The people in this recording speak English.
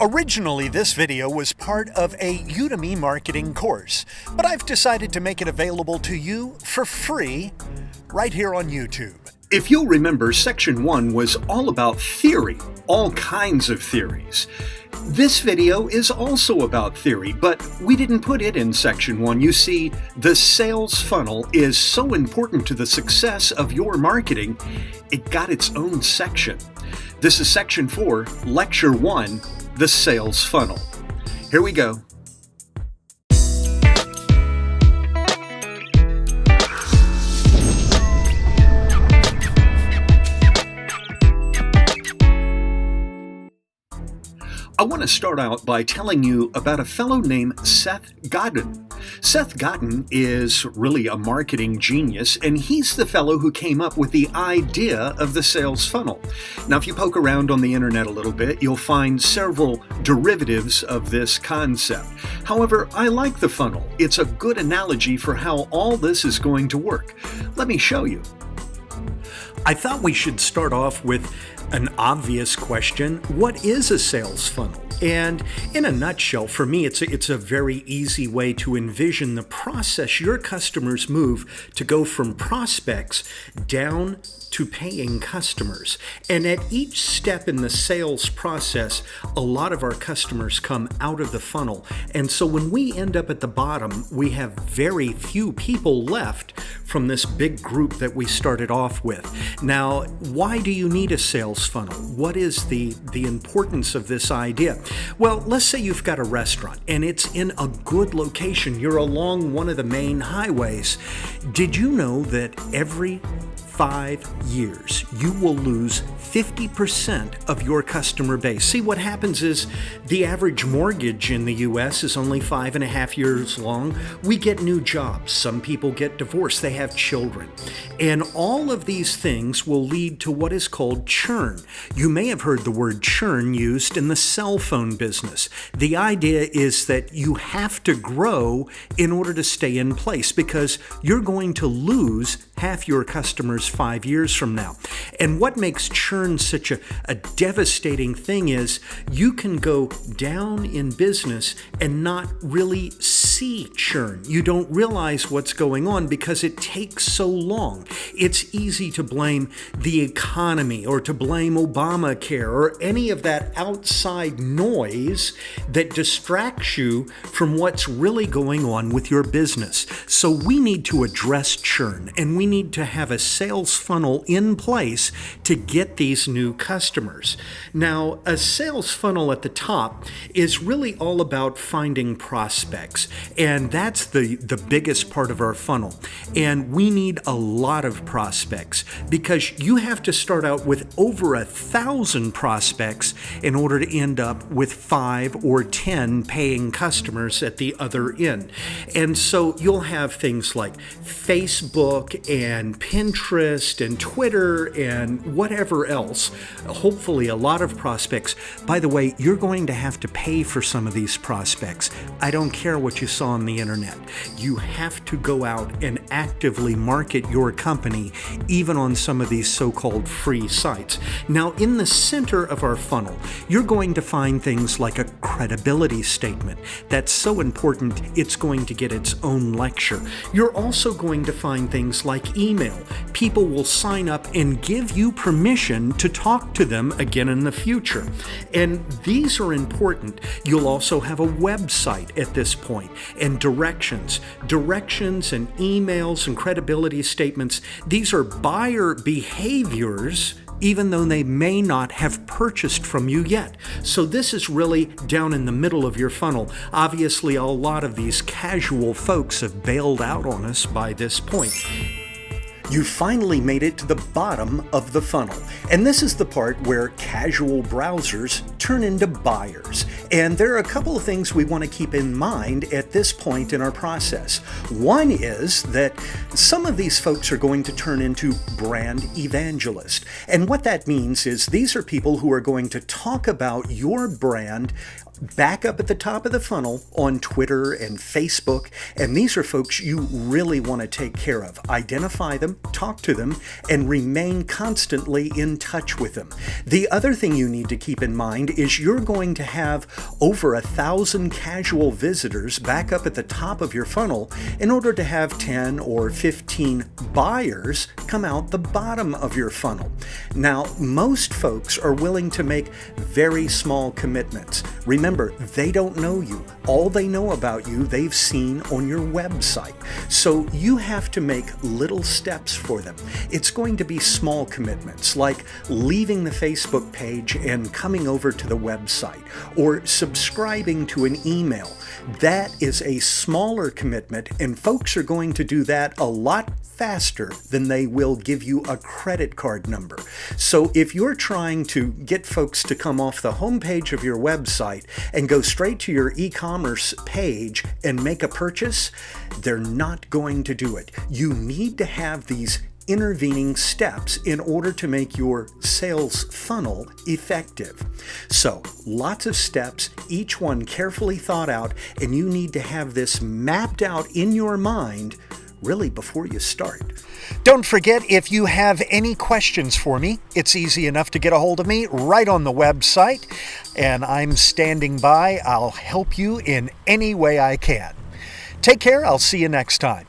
Originally, this video was part of a Udemy marketing course, but I've decided to make it available to you for free right here on YouTube. If you'll remember, Section 1 was all about theory, all kinds of theories. This video is also about theory, but we didn't put it in Section 1. You see, the sales funnel is so important to the success of your marketing, it got its own section. This is Section 4, Lecture 1, the sales funnel. Here we go. I want to start out by telling you about a fellow named Seth Godin. Seth Godin is really a marketing genius, and he's the fellow who came up with the idea of the sales funnel. Now, if you poke around on the internet a little bit, you'll find several derivatives of this concept. However, I like the funnel. It's a good analogy for how all this is going to work. Let me show you. I thought we should start off with an obvious question. What is a sales funnel? And in a nutshell, for me, it's a very easy way to envision the process your customers move to go from prospects down to paying customers. And at each step in the sales process, a lot of our customers come out of the funnel. And so when we end up at the bottom, we have very few people left from this big group that we started off with. Now, why do you need a sales funnel? What is the importance of this idea? Well, let's say you've got a restaurant and it's in a good location. You're along one of the main highways. Did you know that every 5 years, you will lose 50% of your customer base? See, what happens is the average mortgage in the U.S. is only 5.5 years long. We get new jobs. Some people get divorced. They have children. And all of these things will lead to what is called churn. You may have heard the word churn used in the cell phone business. The idea is that you have to grow in order to stay in place because you're going to lose half your customers 5 years from now. And what makes churn such a devastating thing is you can go down in business and not really see churn. You don't realize what's going on because it takes so long. It's easy to blame the economy or to blame Obamacare or any of that outside noise that distracts you from what's really going on with your business. So we need to address churn, and we need to have a sales funnel in place to get these new customers. Now, a sales funnel at the top is really all about finding prospects, and that's the biggest part of our funnel. And we need a lot of prospects because you have to start out with over 1,000 prospects in order to end up with 5 or 10 paying customers at the other end. And so you'll have things like Facebook and Pinterest and Twitter and whatever else, hopefully a lot of prospects. By the way, you're going to have to pay for some of these prospects. I don't care what you saw on the internet. You have to go out and actively market your company, even on some of these so-called free sites. Now, in the center of our funnel, you're going to find things like a credibility statement. That's so important, it's going to get its own lecture. You're also going to find things like email. People will sign up and give you permission to talk to them again in the future. And these are important. You'll also have a website at this point and directions and emails and credibility statements. These are buyer behaviors, even though they may not have purchased from you yet. So this is really down in the middle of your funnel. Obviously, a lot of these casual folks have bailed out on us by this point. You finally made it to the bottom of the funnel. And this is the part where casual browsers turn into buyers. And there are a couple of things we want to keep in mind at this point in our process. One is that some of these folks are going to turn into brand evangelists. And what that means is these are people who are going to talk about your brand back up at the top of the funnel on Twitter and Facebook, and these are folks you really want to take care of. Identify them, talk to them, and remain constantly in touch with them. The other thing you need to keep in mind is you're going to have over 1,000 casual visitors back up at the top of your funnel in order to have 10 or 15 buyers come out the bottom of your funnel. Now, most folks are willing to make very small commitments. Remember, they don't know you. All they know about you, they've seen on your website. So you have to make little steps for them. It's going to be small commitments, like leaving the Facebook page and coming over to the website, or subscribing to an email. That is a smaller commitment, and folks are going to do that a lot faster than they will give you a credit card number. So if you're trying to get folks to come off the homepage of your website and go straight to your e-commerce page and make a purchase, they're not going to do it. You need to have these intervening steps in order to make your sales funnel effective. So, lots of steps, each one carefully thought out, and you need to have this mapped out in your mind really before you start. Don't forget, if you have any questions for me, it's easy enough to get a hold of me right on the website, and I'm standing by. I'll help you in any way I can. Take care. I'll see you next time.